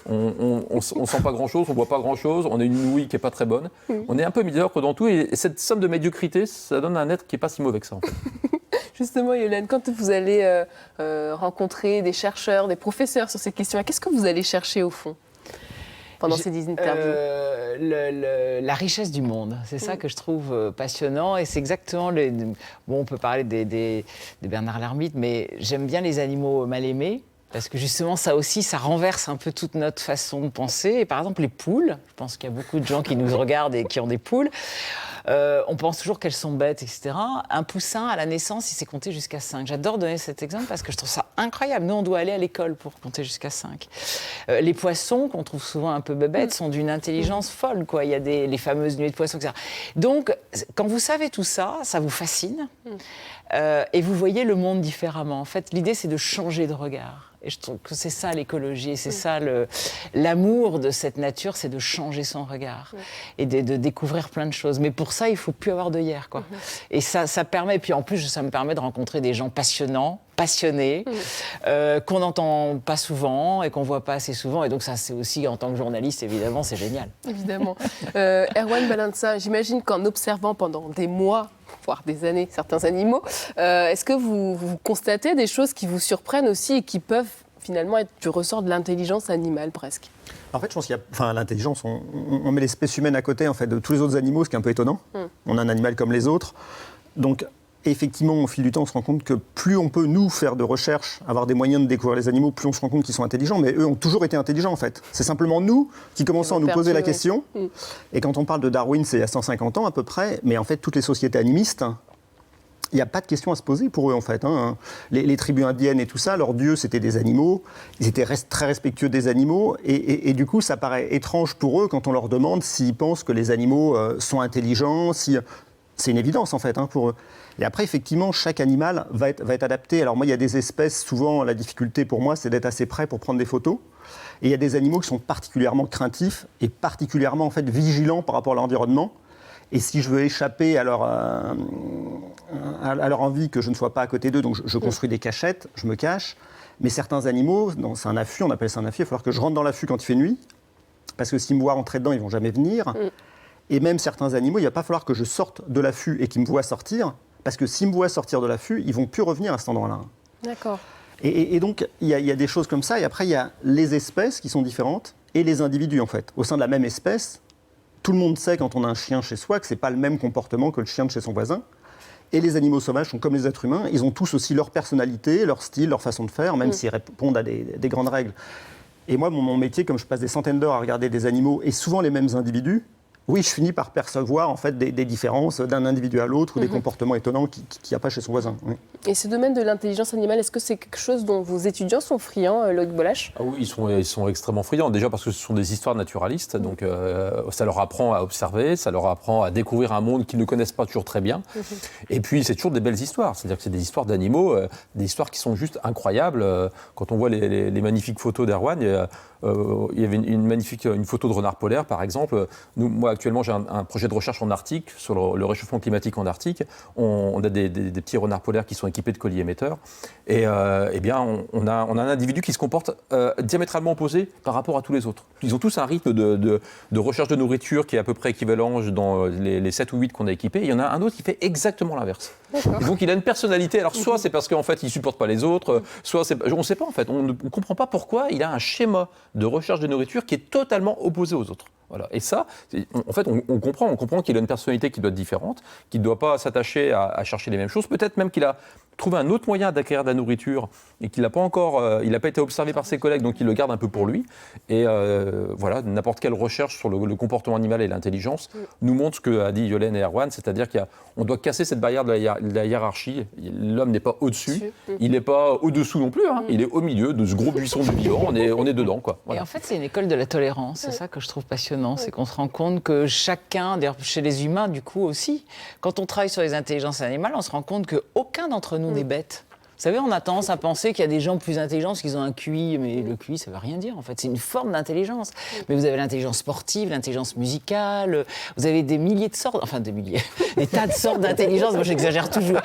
On ne sent pas grand-chose, on ne voit pas grand-chose, on a une ouïe qui n'est pas très bonne. On est un peu médiocre dans tout. Et cette somme de médiocrité, ça donne un être qui n'est pas si mauvais que ça, en fait. Justement, Yolène, quand vous allez rencontrer des chercheurs, des professeurs sur ces questions, qu'est-ce que vous allez chercher au fond pendant ces interviews? La richesse du monde, c'est ça que je trouve passionnant et c'est exactement bon, on peut parler des Bernard l'ermite, mais j'aime bien les animaux mal aimés. Parce que justement, ça aussi, ça renverse un peu toute notre façon de penser. Et par exemple, les poules, je pense qu'il y a beaucoup de gens qui nous regardent et qui ont des poules. On pense toujours qu'elles sont bêtes, etc. Un poussin, à la naissance, il s'est compté jusqu'à 5. J'adore donner cet exemple parce que je trouve ça incroyable. Nous, on doit aller à l'école pour compter jusqu'à 5. Les poissons, qu'on trouve souvent un peu bébêtes, sont d'une intelligence folle, quoi. Il y a les fameuses nuées de poissons, etc. Donc, quand vous savez tout ça, ça vous fascine. Et vous voyez le monde différemment. En fait, l'idée, c'est de changer de regard. Et je trouve que c'est ça l'écologie, et c'est ça l'amour de cette nature, c'est de changer son regard et de découvrir plein de choses. Mais pour ça, il ne faut plus avoir d'œillères, quoi. Et ça permet, et puis en plus, ça me permet de rencontrer des gens passionnés, qu'on n'entend pas souvent et qu'on ne voit pas assez souvent. Et donc ça, c'est aussi, en tant que journaliste, évidemment, c'est génial. Évidemment. Erwan Balança, j'imagine qu'en observant pendant des mois, voire des années, certains animaux, est-ce que vous constatez des choses qui vous surprennent aussi et qui peuvent finalement être du ressort de l'intelligence animale presque? En fait, je pense qu'il y a, l'intelligence, on met l'espèce humaine à côté en fait, de tous les autres animaux, ce qui est un peu étonnant. On a un animal comme les autres. Donc, effectivement, au fil du temps, on se rend compte que plus on peut, nous, faire de recherche, avoir des moyens de découvrir les animaux, plus on se rend compte qu'ils sont intelligents. Mais eux ont toujours été intelligents, en fait. C'est simplement nous qui commençons à nous poser la question. Et quand on parle de Darwin, c'est il y a 150 ans à peu près. Mais en fait, toutes les sociétés animistes, il n'y a pas de question à se poser pour eux, en fait. Les tribus indiennes et tout ça, leurs dieux, c'était des animaux. Ils étaient très respectueux des animaux. Et du coup, ça paraît étrange pour eux quand on leur demande s'ils pensent que les animaux sont intelligents, C'est une évidence en fait pour eux. Et après, effectivement, chaque animal va être adapté. Alors moi, il y a des espèces, souvent la difficulté pour moi, c'est d'être assez près pour prendre des photos. Et il y a des animaux qui sont particulièrement craintifs et particulièrement en fait, vigilants par rapport à l'environnement. Et si je veux échapper à leur envie que je ne sois pas à côté d'eux, donc je construis des cachettes, je me cache. Mais certains animaux, c'est un affût, on appelle ça un affût, il va falloir que je rentre dans l'affût quand il fait nuit. Parce que s'ils me voient rentrer dedans, ils ne vont jamais venir. Et même certains animaux, il ne va pas falloir que je sorte de l'affût et qu'ils me voient sortir. Parce que s'ils me voient sortir de l'affût, ils ne vont plus revenir à cet endroit-là. D'accord. Et donc, il y a des choses comme ça. Et après, il y a les espèces qui sont différentes et les individus, en fait. Au sein de la même espèce, tout le monde sait, quand on a un chien chez soi, que ce n'est pas le même comportement que le chien de chez son voisin. Et les animaux sauvages sont comme les êtres humains. Ils ont tous aussi leur personnalité, leur style, leur façon de faire, même s'ils répondent à des grandes règles. Et moi, mon métier, comme je passe des centaines d'heures à regarder des animaux, et souvent les mêmes individus, oui, je finis par percevoir en fait, des différences d'un individu à l'autre ou des comportements étonnants qu'il n'y a pas chez son voisin. Oui. Et ce domaine de l'intelligence animale, est-ce que c'est quelque chose dont vos étudiants sont friands, Loïc Bolache? Ah oui, ils sont extrêmement friands. Déjà parce que ce sont des histoires naturalistes, donc ça leur apprend à observer, ça leur apprend à découvrir un monde qu'ils ne connaissent pas toujours très bien. Et puis c'est toujours des belles histoires, c'est-à-dire que c'est des histoires d'animaux, des histoires qui sont juste incroyables. Quand on voit les magnifiques photos d'Erwan, il y avait une photo de renard polaire, par exemple. Moi, actuellement, j'ai un projet de recherche en Arctique, sur le réchauffement climatique en Arctique. On a des petits renards polaires qui sont équipés de colliers émetteurs. Et eh bien, on a un individu qui se comporte diamétralement opposé par rapport à tous les autres. Ils ont tous un rythme de recherche de nourriture qui est à peu près équivalent dans les 7 ou 8 qu'on a équipés. Et il y en a un autre qui fait exactement l'inverse. Et donc, il a une personnalité. Alors, soit c'est parce qu'en fait, il ne supporte pas les autres, soit on ne sait pas, en fait. On ne comprend pas pourquoi il a un schéma de recherche de nourriture qui est totalement opposé aux autres. Voilà. Et ça, en fait, on comprend qu'il a une personnalité qui doit être différente, qu'il ne doit pas s'attacher à chercher les mêmes choses. Peut-être même qu'il a trouvé un autre moyen d'acquérir de la nourriture et qu'il n'a pas encore, il n'a pas été observé par ses collègues, donc il le garde un peu pour lui. Et voilà, n'importe quelle recherche sur le comportement animal et l'intelligence nous montre ce qu'a dit Yolène et Erwan, c'est-à-dire qu'on doit casser cette barrière de la hiérarchie. L'homme n'est pas au-dessus, il n'est pas au-dessous non plus, hein. Il est au milieu de ce gros buisson du vivant, on est dedans, quoi. Voilà. Et en fait, c'est une école de la tolérance, c'est ça que je trouve passionnant, c'est qu'on se rend compte que chacun, d'ailleurs chez les humains du coup aussi, quand on travaille sur les intelligences animales, on se rend compte qu'aucun d'entre nous n'est bête. Vous savez, on a tendance à penser qu'il y a des gens plus intelligents parce qu'ils ont un QI, mais le QI, ça ne veut rien dire, en fait. C'est une forme d'intelligence. Mais vous avez l'intelligence sportive, l'intelligence musicale, vous avez des milliers de sortes, enfin des milliers, des tas de sortes d'intelligence, moi j'exagère toujours.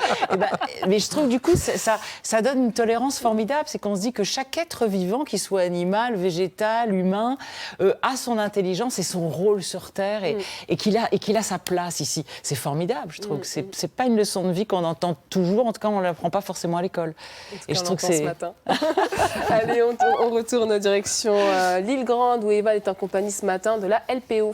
Mais je trouve, du coup, ça donne une tolérance formidable, c'est qu'on se dit que chaque être vivant, qu'il soit animal, végétal, humain, a son intelligence et son rôle sur Terre et qu'il a sa place ici. C'est formidable, je trouve que c'est pas une leçon de vie qu'on entend toujours, en tout cas on ne l'apprend pas forcément à l'école. Et je trouve que c'est ce matin. Allez, on retourne direction l'île Grande où Eva est en compagnie ce matin de la LPO.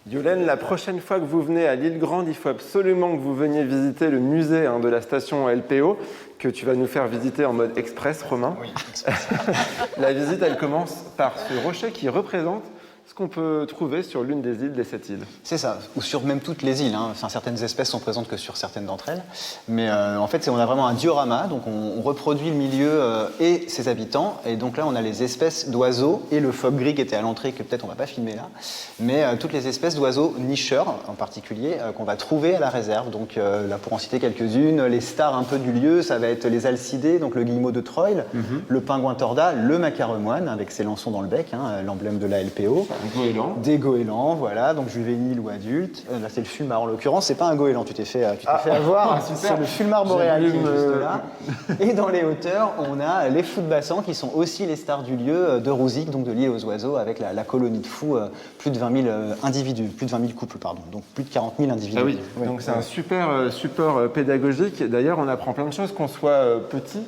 Yolène, la prochaine fois que vous venez à l'île Grande, il faut absolument que vous veniez visiter le musée de la station LPO que tu vas nous faire visiter en mode express, Romain. Oui. La visite, elle commence par ce rocher qui représente ce qu'on peut trouver sur l'une des îles des 7 îles. C'est ça, ou sur même toutes les îles. Enfin, certaines espèces sont présentes que sur certaines d'entre elles. Mais en fait, on a vraiment un diorama, donc on reproduit le milieu et ses habitants. Et donc là, on a les espèces d'oiseaux et le phoque gris qui était à l'entrée, que peut-être on ne va pas filmer là. Mais toutes les espèces d'oiseaux nicheurs, en particulier, qu'on va trouver à la réserve. Donc là, pour en citer quelques-unes, les stars un peu du lieu, ça va être les alcidés, donc le guillemot de Troïl, le pingouin torda, le macaremoine, avec ses lançons dans le bec, l'emblème de la LPO. Des goélands, voilà, donc juvéniles ou adultes. Là, c'est le fulmar en l'occurrence, c'est pas un goéland, tu t'es fait avoir. C'est le fulmar boréal qui est juste là. Et dans les hauteurs, on a les fous de Bassan qui sont aussi les stars du lieu de Rouzic, donc de l'île aux oiseaux, avec la colonie de fous, plus de 20 000 individus, plus de 20 000 couples, pardon, donc plus de 40 000 individus. Ah oui, donc c'est un super support pédagogique. D'ailleurs, on apprend plein de choses, qu'on soit petit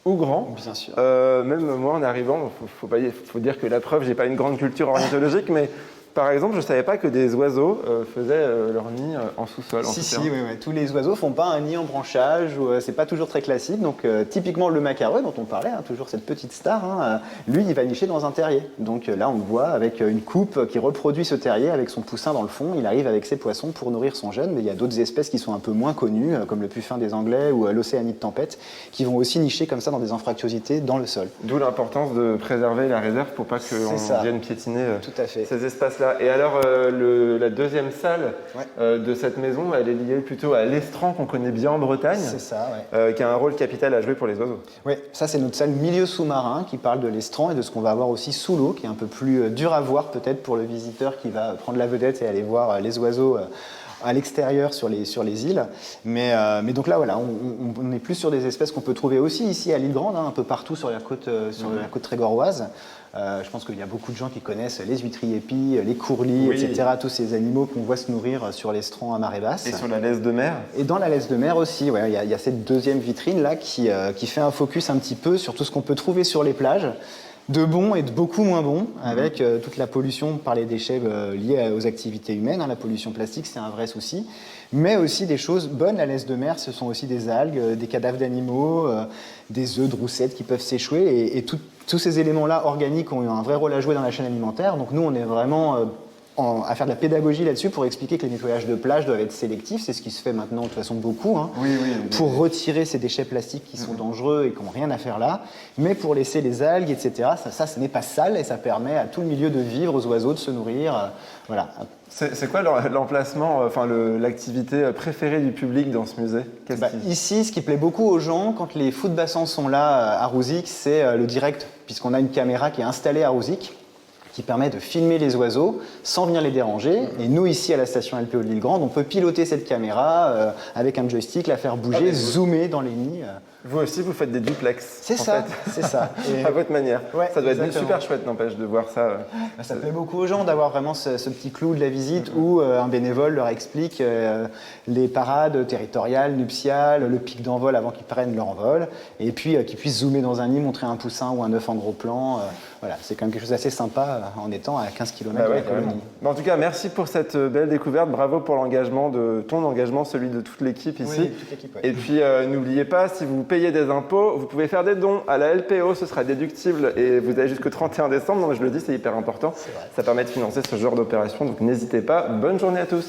ou grand. Bien sûr. Même moi, en arrivant, faut dire que la preuve, j'ai pas une grande culture ornithologique, mais par exemple, je ne savais pas que des oiseaux faisaient leur nid en sous-sol. Si, oui. Tous les oiseaux font pas un nid en branchage, c'est pas toujours très classique. Donc typiquement le macareux dont on parlait, toujours cette petite star, lui il va nicher dans un terrier. Donc là on le voit avec une coupe qui reproduit ce terrier avec son poussin dans le fond. Il arrive avec ses poissons pour nourrir son jeune, mais il y a d'autres espèces qui sont un peu moins connues, comme le puffin des Anglais ou l'océanite tempête, qui vont aussi nicher comme ça dans des anfractuosités dans le sol. D'où l'importance de préserver la réserve pour pas qu'on vienne piétiner Tout à fait. ces espaces-là. cela. Et alors, la deuxième salle Ouais. de cette maison, elle est liée plutôt à l'estran qu'on connaît bien en Bretagne, C'est ça, ouais. qui a un rôle capital à jouer pour les oiseaux. Oui, ça c'est notre salle milieu sous-marin qui parle de l'estran et de ce qu'on va avoir aussi sous l'eau, qui est un peu plus dur à voir peut-être pour le visiteur qui va prendre la vedette et aller voir les oiseaux à l'extérieur sur les îles. Mais donc là, voilà, on est plus sur des espèces qu'on peut trouver aussi ici à l'île Grande, hein, un peu partout sur la côte trégoroise. Je pense qu'il y a beaucoup de gens qui connaissent les huîtres épis, les courlis, Oui. etc. Tous ces animaux qu'on voit se nourrir sur l'estran à marée basse. Et sur la laisse de mer. Et dans la laisse de mer aussi, ouais, il y a cette deuxième vitrine là qui fait un focus un petit peu sur tout ce qu'on peut trouver sur les plages, de bon et de beaucoup moins bon, avec toute la pollution par les déchets liés aux activités humaines. Hein. La pollution plastique, c'est un vrai souci. Mais aussi des choses bonnes. La laisse de mer, ce sont aussi des algues, des cadavres d'animaux, des œufs de roussettes qui peuvent s'échouer. Et tous ces éléments-là organiques ont un vrai rôle à jouer dans la chaîne alimentaire. Donc nous, on est vraiment à faire de la pédagogie là-dessus pour expliquer que les nettoyages de plage doivent être sélectifs. C'est ce qui se fait maintenant de toute façon beaucoup, hein, pour retirer ces déchets plastiques qui sont dangereux et qui n'ont rien à faire là. Mais pour laisser les algues, etc., ça ce n'est pas sale et ça permet à tout le milieu de vivre, aux oiseaux de se nourrir. Voilà. C'est quoi l'emplacement, enfin l'activité préférée du public dans ce musée? Ici, ce qui plaît beaucoup aux gens, quand les fous de bassin sont là à Rouzic, c'est le direct, puisqu'on a une caméra qui est installée à Rouzic, qui permet de filmer les oiseaux sans venir les déranger. Et nous, ici, à la station LPO de l'Île Grande, on peut piloter cette caméra avec un joystick, la faire bouger, zoomer dans les nids. Vous aussi, vous faites des duplex. C'est ça, c'est ça. À votre manière. Ouais, ça doit être exactement. super chouette, n'empêche, de voir ça. Ça plaît beaucoup aux gens d'avoir vraiment ce petit clou de la visite où un bénévole leur explique les parades territoriales, nuptiales, le pic d'envol avant qu'ils prennent leur envol, et puis qu'ils puissent zoomer dans un nid, montrer un poussin ou un œuf en gros plan. Voilà, c'est quand même quelque chose d'assez sympa en étant à 15 km de la colonie. En tout cas, merci pour cette belle découverte. Bravo pour l'engagement, ton engagement, celui de toute l'équipe ici. Oui, toute l'équipe, ouais. Et puis, n'oubliez pas, si vous payez des impôts, vous pouvez faire des dons à la LPO, ce sera déductible et vous avez jusqu'au 31 décembre. Donc, je le dis, c'est hyper important. Ça permet de financer ce genre d'opération, donc n'hésitez pas. Bonne journée à tous.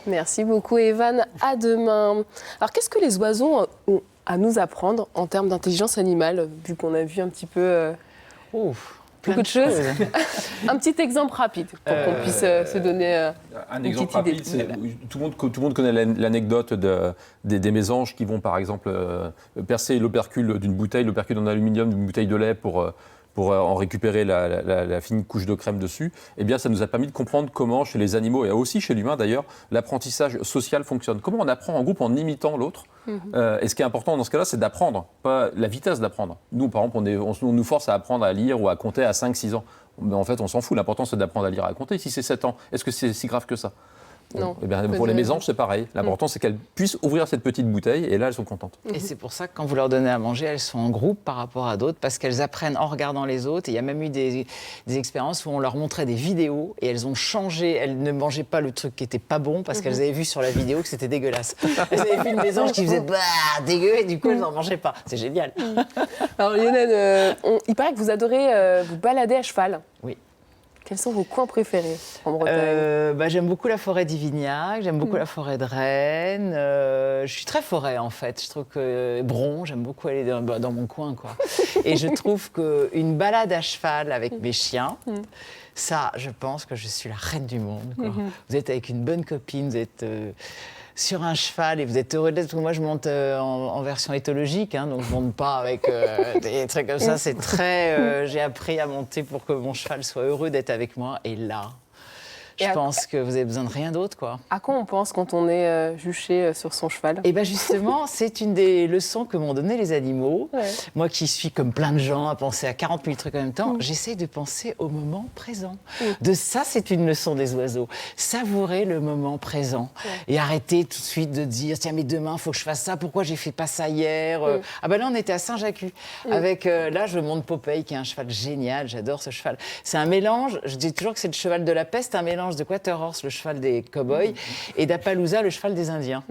Merci beaucoup, Evan. À demain. Alors, qu'est-ce que les oiseaux ont à nous apprendre en termes d'intelligence animale, vu qu'on a vu un petit peu beaucoup de choses? Un petit exemple rapide pour qu'on puisse se donner un une exemple petite idée. rapide, c'est tout le monde connaît l'anecdote des mésanges qui vont par exemple percer l'opercule d'une bouteille, l'opercule en aluminium d'une bouteille de lait pour en récupérer la fine couche de crème dessus. Eh bien, ça nous a permis de comprendre comment, chez les animaux et aussi chez l'humain d'ailleurs, l'apprentissage social fonctionne. Comment on apprend en groupe en imitant l'autre. Et ce qui est important dans ce cas-là, c'est d'apprendre, pas la vitesse d'apprendre. Nous, par exemple, on nous force à apprendre à lire ou à compter à 5-6 ans. Mais en fait, on s'en fout. L'important, c'est d'apprendre à lire et à compter. Si c'est 7 ans, est-ce que c'est si grave que ça? Non. Eh bien, pour les mésanges, c'est pareil. L'important, c'est qu'elles puissent ouvrir cette petite bouteille et là, elles sont contentes. Et c'est pour ça que quand vous leur donnez à manger, elles sont en groupe par rapport à d'autres parce qu'elles apprennent en regardant les autres. Et il y a même eu des expériences où on leur montrait des vidéos et elles ont changé. Elles ne mangeaient pas le truc qui était pas bon parce qu'elles avaient vu sur la vidéo que c'était dégueulasse. Elles avaient vu une mésange qui faisait bah, dégueu et du coup, elles n'en mangeaient pas. C'est génial. Alors, Lionel, il paraît que vous adorez vous balader à cheval. Oui. Quels sont vos coins préférés en Bretagne? J'aime beaucoup la forêt d'Ivignac, j'aime beaucoup la forêt de Rennes. Je suis très forêt en fait. Je trouve que Bron, j'aime beaucoup aller dans mon coin, quoi. Et je trouve qu'une balade à cheval avec mes chiens, ça, je pense que je suis la reine du monde, quoi. Vous êtes avec une bonne copine, vous êtes sur un cheval et vous êtes heureux d'être. Parce que moi, je monte en version éthologique, hein, donc je ne monte pas avec des trucs comme ça. C'est très. J'ai appris à monter pour que mon cheval soit heureux d'être avec moi. Et là, je pense que vous avez besoin de rien d'autre, quoi. À quoi on pense quand on est juché sur son cheval? Et bien justement, c'est une des leçons que m'ont donné les animaux. Ouais. Moi qui suis comme plein de gens à penser à 40 000 trucs en même temps, j'essaie de penser au moment présent. De ça, c'est une leçon des oiseaux. Savourer le moment présent. Et arrêter tout de suite de dire, tiens, mais demain, il faut que je fasse ça. Pourquoi j'ai fait pas ça hier? Ah ben là, on était à Saint-Jacques. Avec, là, je monte Popeye, qui est un cheval génial. J'adore ce cheval. C'est un mélange, je dis toujours que c'est le cheval de la peste, un mélange de Quaterhorse, le cheval des cow-boys, et d'Appaloosa, le cheval des Indiens.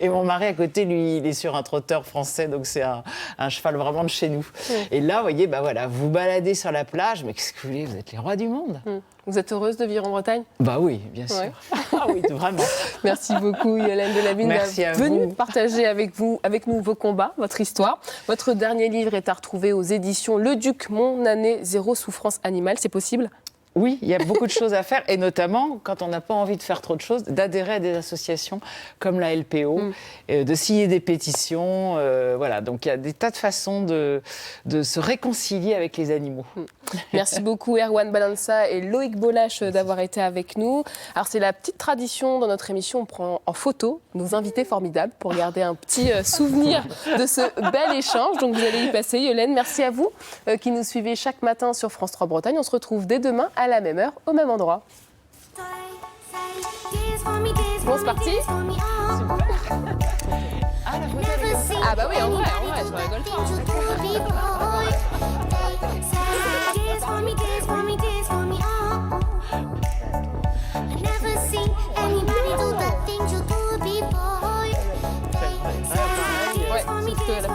Et mon mari à côté, lui, il est sur un trotteur français, donc c'est un cheval vraiment de chez nous. Et là, vous voyez, bah voilà, vous baladez sur la plage, mais qu'est-ce que vous voulez, vous êtes les rois du monde. Vous êtes heureuse de vivre en Bretagne? Bah oui, bien sûr. Ah oui, vraiment. Merci beaucoup, Yolande Delavigne, d'être venue partager avec nous vos combats, votre histoire. Votre dernier livre est à retrouver aux éditions Le Duc, Mon année zéro souffrance animale. C'est possible? Oui, il y a beaucoup de choses à faire, et notamment, quand on n'a pas envie de faire trop de choses, d'adhérer à des associations comme la LPO, de signer des pétitions. Voilà, donc il y a des tas de façons de se réconcilier avec les animaux. Merci beaucoup Erwan Balança et Loïc Bolache d'avoir été avec nous. Alors c'est la petite tradition dans notre émission, on prend en photo nos invités formidables pour garder un petit souvenir de ce bel échange. Donc vous allez y passer. Yolène, merci à vous qui nous suivez chaque matin sur France 3 Bretagne. On se retrouve dès demain à la même heure, au même endroit. Bon, c'est parti. Ah bah oui, en vrai, je rigole pas. Ouais, sauf que la